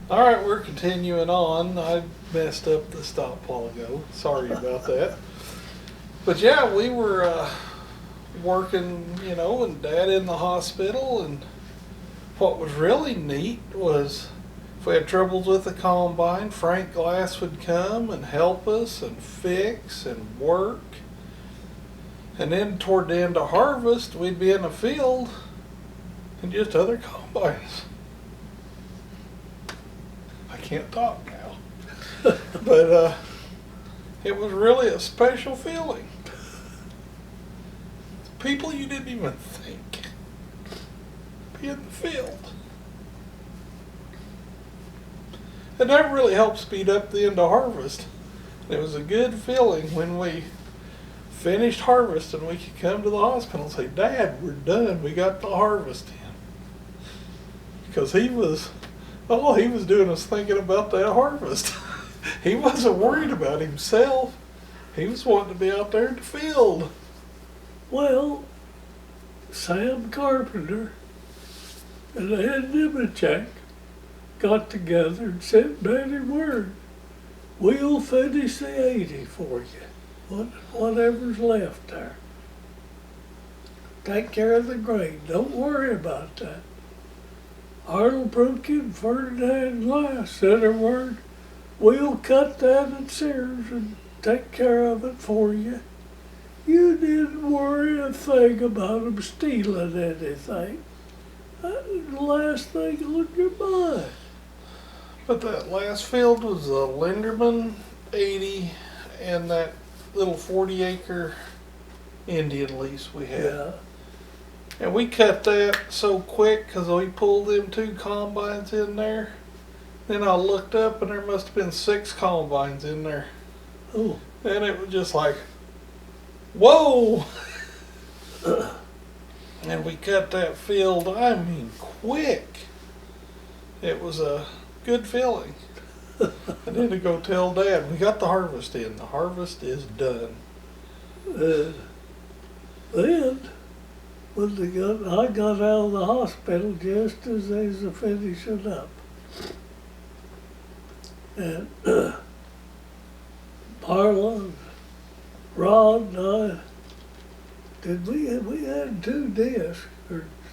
All right, we're continuing on. I messed up the stop a while ago. Sorry about that. But yeah, we were working, and Dad in the hospital. And what was really neat was if we had troubles with the combine, Frank Glass would come and help us and fix and work. And then toward the end of harvest, we'd be in the field and just other combines. I can't talk now. But it was really a special feeling. People you didn't even think be in the field. And that really helped speed up the end of harvest. It was a good feeling when we finished harvest and we could come to the hospital and say, Dad, we're done. We got the harvest in. Because all he was doing was thinking about that harvest. He wasn't worried about himself. He was wanting to be out there in the field. Well, Sam Carpenter and Ed Nimachek got together and sent Betty word. We'll finish the 80 for you, whatever's left there. Take care of the grain. Don't worry about that. Arnold Brookie and Ferdinand Glass sent her word. We'll cut that at Sears and take care of it for you. You didn't worry a thing about them stealing anything. That was the last thing on your mind. But that last field was a Linderman 80 and that little 40-acre Indian lease we had. Yeah. And we cut that so quick because we pulled them 2 combines in there. Then I looked up and there must have been 6 combines in there. Oh. And it was just like, whoa! And we cut that field, I mean, quick. It was a good feeling. And then to go tell Dad, we got the harvest in. The harvest is done. Then, when I got out of the hospital just as they was finishing up. And Orla, Rod, and I, we had 2 discs.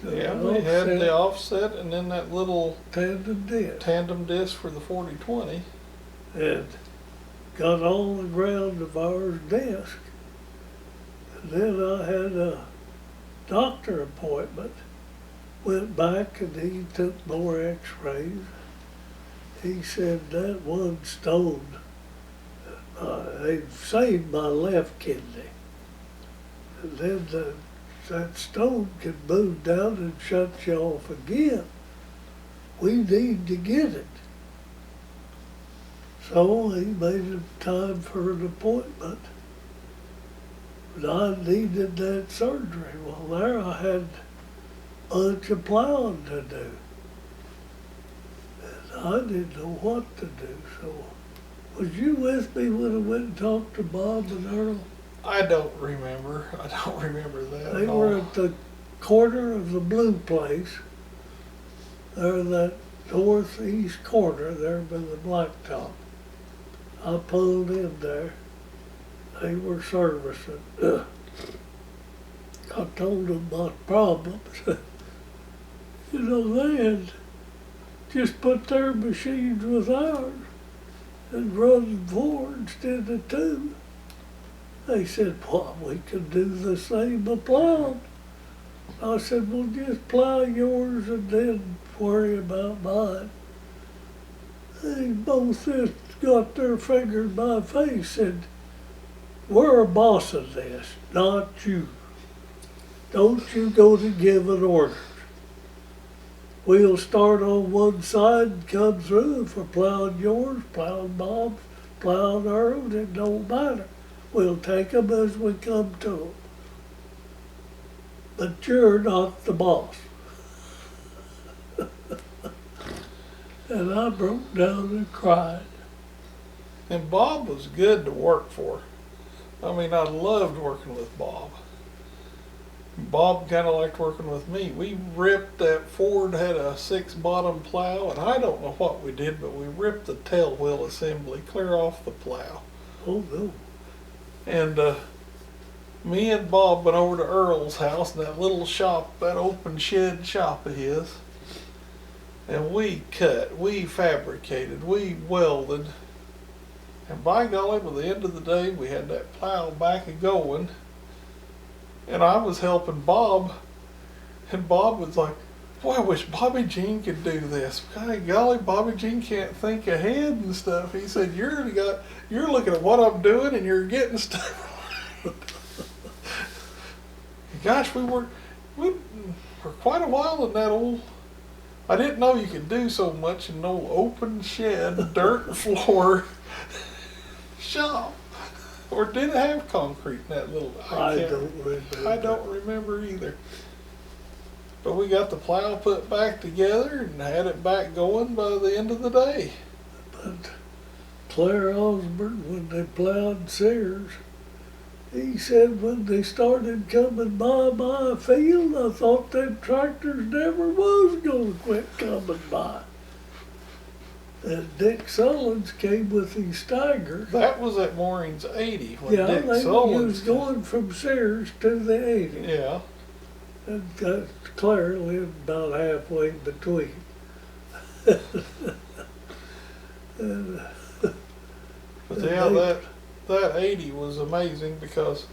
Yeah, we had the offset and then that little tandem disc for the 40-20. And got on the ground of our desk. And then I had a doctor appointment. Went back and he took more x-rays. He said that one stone, they've saved my left kidney. And then that stone can move down and shut you off again. We need to get it. So he made a time for an appointment. But I needed that surgery. Well, there I had a bunch of plowing to do. And I didn't know what to do. So was you with me when I went and talked to Bob and Earl? I don't remember that. They were at the corner of the Blue Place. There, that northeast corner there by the blacktop. I pulled in there. They were servicing. I told them my problems. They had just put their machines with ours and run 4 instead of 2. They said, well, we could do the same with plowing. I said, well, just plow yours and then worry about mine. They both just got their finger in my face and said, we're boss of this, not you. Don't you go to giving orders. We'll start on one side and come through. If we're plowing yours, plowing Bob's, plowing Earl's, it don't matter. We'll take them as we come to them. But you're not the boss. And I broke down and cried. And Bob was good to work for. I mean, I loved working with Bob. Bob kind of liked working with me. We ripped that Ford had a 6-bottom plow, and I don't know what we did, but we ripped the tail wheel assembly clear off the plow. Oh no. And me and Bob went over to Earl's house in that little shop, that open shed shop of his, and we cut, we fabricated, we welded, and by golly, by the end of the day, we had that plow back a going. And I was helping Bob, and Bob was like, boy, I wish Bobby Jean could do this. By golly, Bobby Jean can't think ahead and stuff. He said, you're looking at what I'm doing and you're getting stuff. Gosh, we worked for quite a while in that old, I didn't know you could do so much in an old open shed, dirt floor shop. Or did it have concrete in that little? I don't remember. I don't remember either. But we got the plow put back together and had it back going by the end of the day. But Claire Osborne, when they plowed Sears, he said when they started coming by my field, I thought them tractors never was gonna quit coming by. And Dick Sullins came with his Steiger. That was at Maureen's 80 when Yeah, Dick they Sullins was going from Sears to the 80. Yeah. And Claire lived about halfway between. And, But yeah, that 80 was amazing because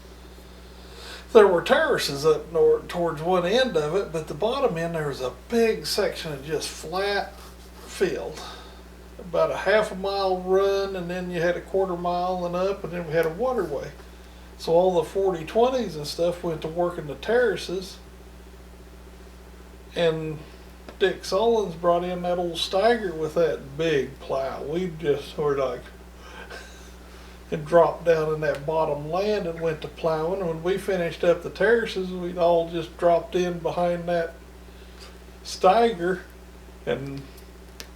there were terraces up north towards one end of it, but the bottom end there was a big section of just flat field. About a half a mile run, and then you had a quarter mile and up, and then we had a waterway. So all the 40/20s and stuff went to work in the terraces. And Dick Sullins brought in that old Steiger with that big plow. We just were like, and dropped down in that bottom land and went to plowing. And when we finished up the terraces, we'd all just dropped in behind that Steiger, and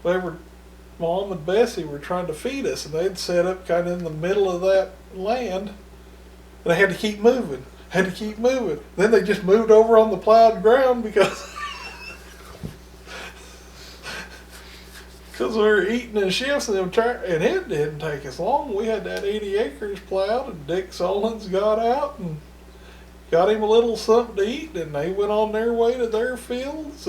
they were, Mom and Bessie were trying to feed us, and they'd set up kind of in the middle of that land, and they had to keep moving, Then they just moved over on the plowed ground because we were eating in shifts, and it didn't take us long. We had that 80 acres plowed, and Dick Sullins got out and got him a little something to eat, and they went on their way to their fields.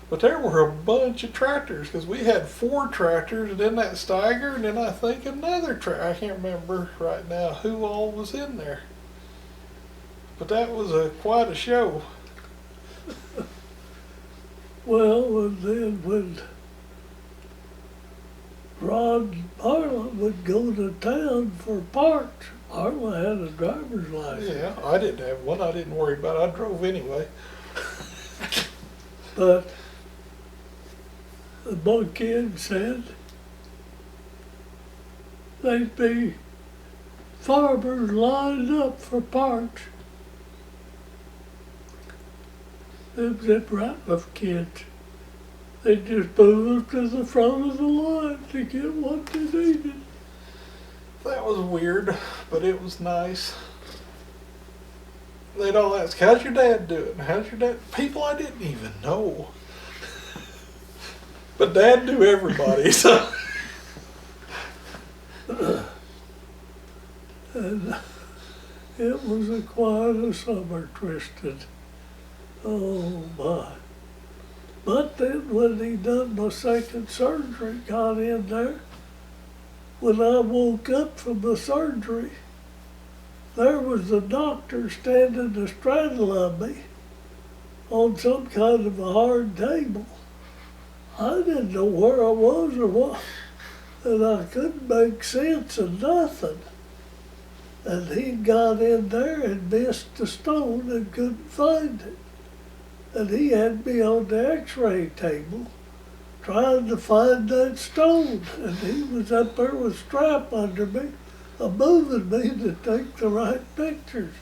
But there were a bunch of tractors, because we had 4 tractors, and then that Steiger, and then I think another tractor. I can't remember right now who all was in there. But that was quite a show. well, and then when Rod and Orla would go to town for parts, Orla had a driver's license. Yeah, I didn't have one. I didn't worry about it. I drove anyway. But the bunkhead said they'd be farmers lined up for parts. Them zip ratliff kids, they just move up to the front of the line to get what they needed. That was weird, but it was nice. They'd all ask, how's your dad doing? How's your dad? People I didn't even know. But Dad knew everybody, so. And it was quite a summer twisted. Oh my. But then when he done my second surgery, got in there, when I woke up from the surgery, there was the doctor standing astraddle of me on some kind of a hard table. I didn't know where I was or what, and I couldn't make sense of nothing. And he got in there and missed the stone and couldn't find it. And he had me on the x-ray table trying to find that stone. And he was up there with a strap under me, moving me to take the right pictures.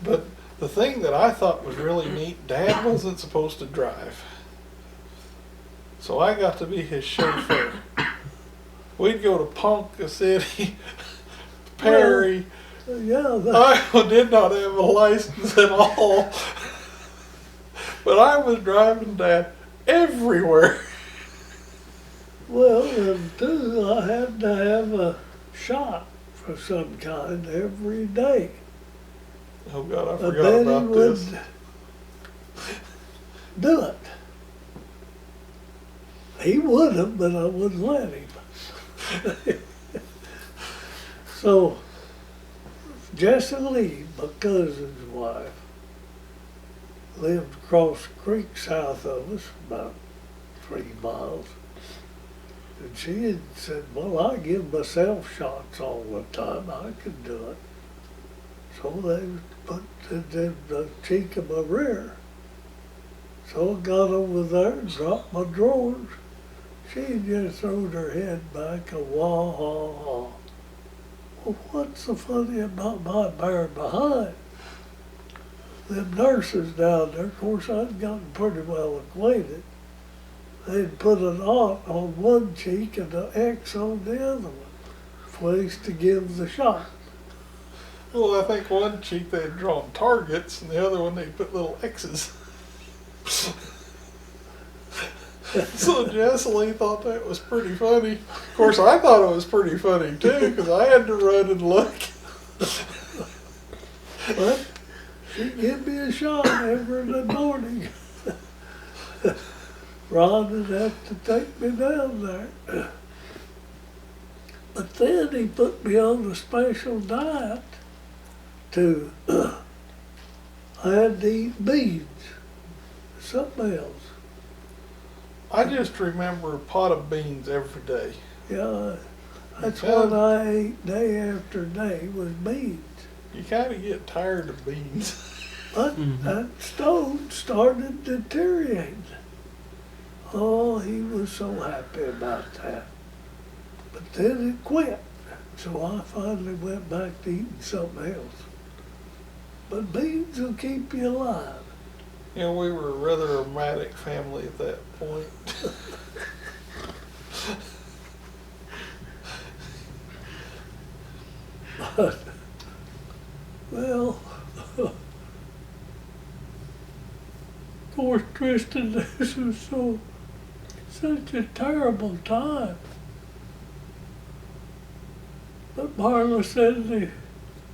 But the thing that I thought was really neat, Dad wasn't supposed to drive. So I got to be his chauffeur. We'd go to Ponca City, Perry, Yeah, I did not have a license at all. But I was driving Dad everywhere. well, and two, I had to have a shot for some kind every day. Oh God, I I forgot bet he about would this. do it. He would have, but I wouldn't let him. So, Jessie Lee, my cousin's wife, lived across the creek south of us, about 3 miles. And she had said, well, I give myself shots all the time. I could do it. So they put it in the cheek of my rear. So I got over there and dropped my drawers. She just throwed her head back and wah, wah, wah. Well, what's so funny about my bare behind? Them nurses down there, of course, I'd gotten pretty well acquainted. They'd put an ought on one cheek and an X on the other one, place to give the shot. Well, I think one cheek they had drawn targets, and the other one they put little X's. So Jessie Lee thought that was pretty funny. Of course, I thought it was pretty funny too, because I had to run and look. But she'd give me a shot every morning. Ron would have to take me down there. But then he put me on a special diet to, I had to eat beans, something else. I just remember a pot of beans every day. Yeah, that's Okay. what I ate day after day was beans. You kind of get tired of beans. But that stone started deteriorating. Oh, he was so happy about that. But then it quit. So I finally went back to eating something else. But beans will keep you alive. You know, we were a rather erratic family at that point. But, well, of course, Tristan, this was such a terrible time. But Marla said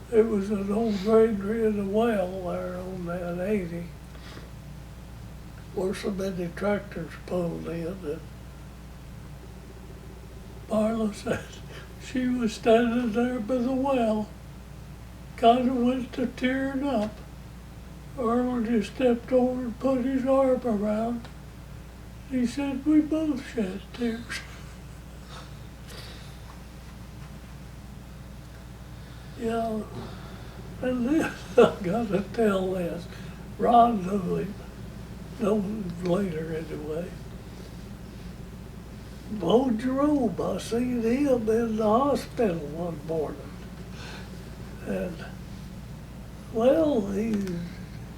there was an old granary in a well there on that 80 where so many tractors pulled in. And Marla said she was standing there by the well, kind of went to tearing up. Orla just stepped over and put his arm around. He said, we both shed tears. Yeah, and then I gotta tell this. Ron knew him, know him later anyway. Bo Jerome, I seen him in the hospital one morning. And, well,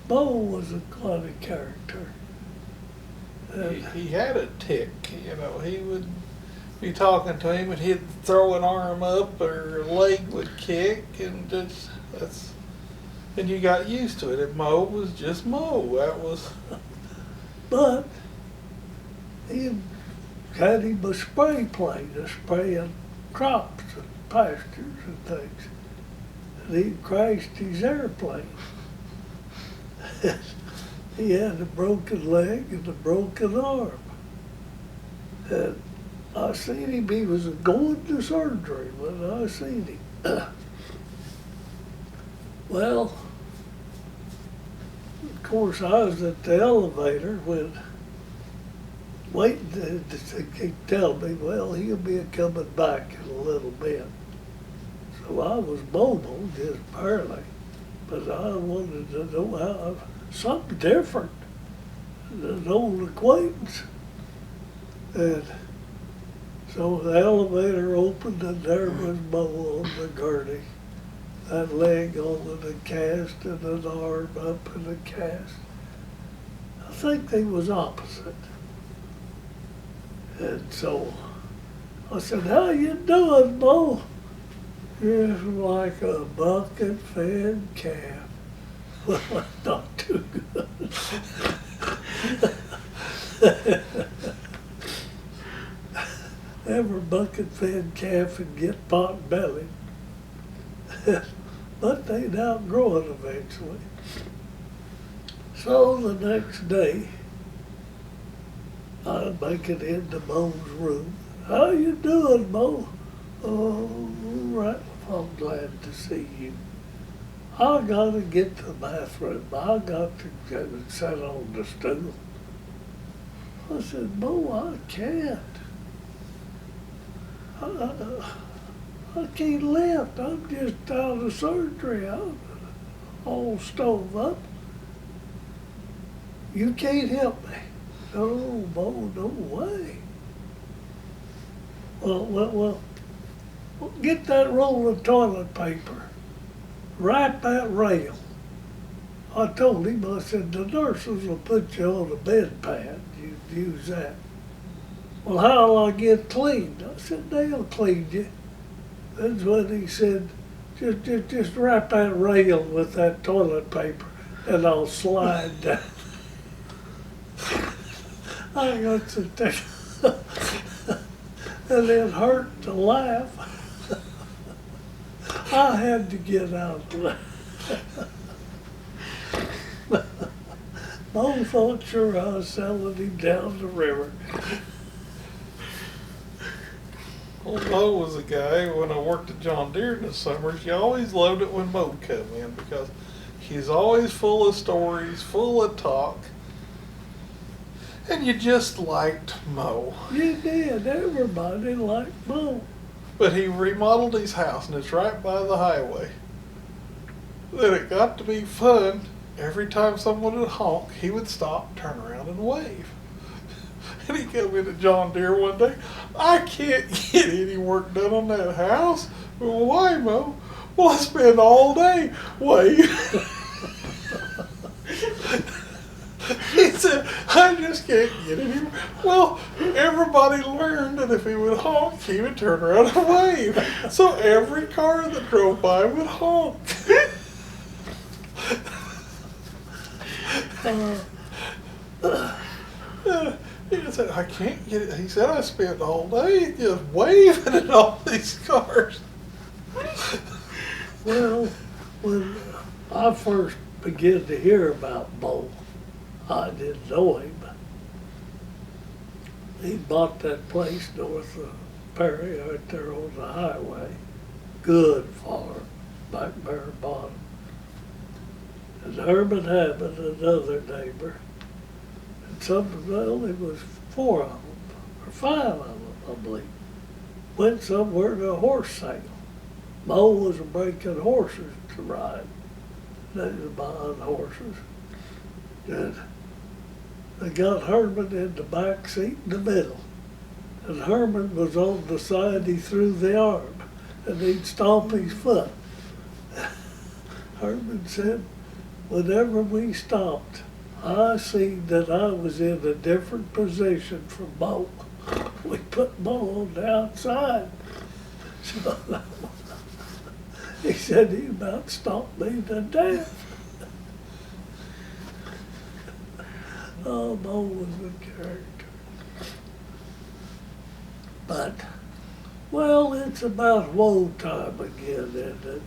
Bo was a quite a character. He had a tick, you know, he would be talking to him and he'd throw an arm up or a leg would kick and and you got used to it. And Mo was just Mo. That was. But he had him a spray plane to spraying crops and pastures and things. And he crashed his airplane. He had a broken leg and a broken arm. And I seen him, he was going to surgery when I seen him. Well, of course, I was at the elevator when, waiting to tell me, well, he'll be coming back in a little bit. So I was mobile, just barely, but I wanted to know how, something different, an old acquaintance. And so the elevator opened and there was Mo on the gurney, that leg on the cast and an arm up in the cast. I think they was opposite. And so I said, how you doing, Mo? just like a bucket-fed calf. Well, that's not too good. Every bucket-fed calf would get pot-bellied. But they'd outgrow it eventually. So the next day, I make it into Mo's room. How you doing, Mo? Oh, right. I'm glad to see you. I gotta get to the bathroom. I got to go and sit on the stool. I said, Mo, I can't. I can't lift. I'm just out of surgery. I'm all stove up. You can't help me. No, Mo, no way. Well, get that roll of toilet paper. Wrap that rail. I told him, I said, the nurses will put you on a bed pad. You use that. Well, how'll I get cleaned? I said, they'll clean you. That's when he said, just wrap that rail with that toilet paper and I'll slide down. I got to take, and it hurt to laugh. I had to get out of that. Mo thought sure I was selling him down the river. Well, Mo was a guy, when I worked at John Deere in the summers, you always loved it when Mo come in because he's always full of stories, full of talk. And you just liked Mo. You did. Everybody liked Mo. But he remodeled his house, and it's right by the highway. Then it got to be fun. Every time someone would honk, he would stop, turn around, and wave. And he came into John Deere one day. I can't get any work done on that house. Well, why, Mo? Well, I spend all day waving. He said, I just can't get any. Well, everybody learned that if he would honk, he would turn around and wave. So every car that drove by would honk. He said, I can't get it. He said, I spent all day just waving at all these cars. Well, when I first began to hear about Mo, I didn't know him. He bought that place north of Perry, right there on the highway. Good farm, back bare bottom. And Herman Hammond, another neighbor, and well, there was 4 of them, or 5 of them, I believe, went somewhere to a horse sale. Mo was breaking horses to ride. They was buying horses. And they got Herman in the back seat in the middle. And Herman was on the side he threw the arm, and he'd stomp his foot. Herman said, whenever we stopped, I seen that I was in a different position from Mo. We put Mo on the outside. So he said he about stomped me to death. Oh, Mo was a character. But, well, it's about woe time again, isn't it?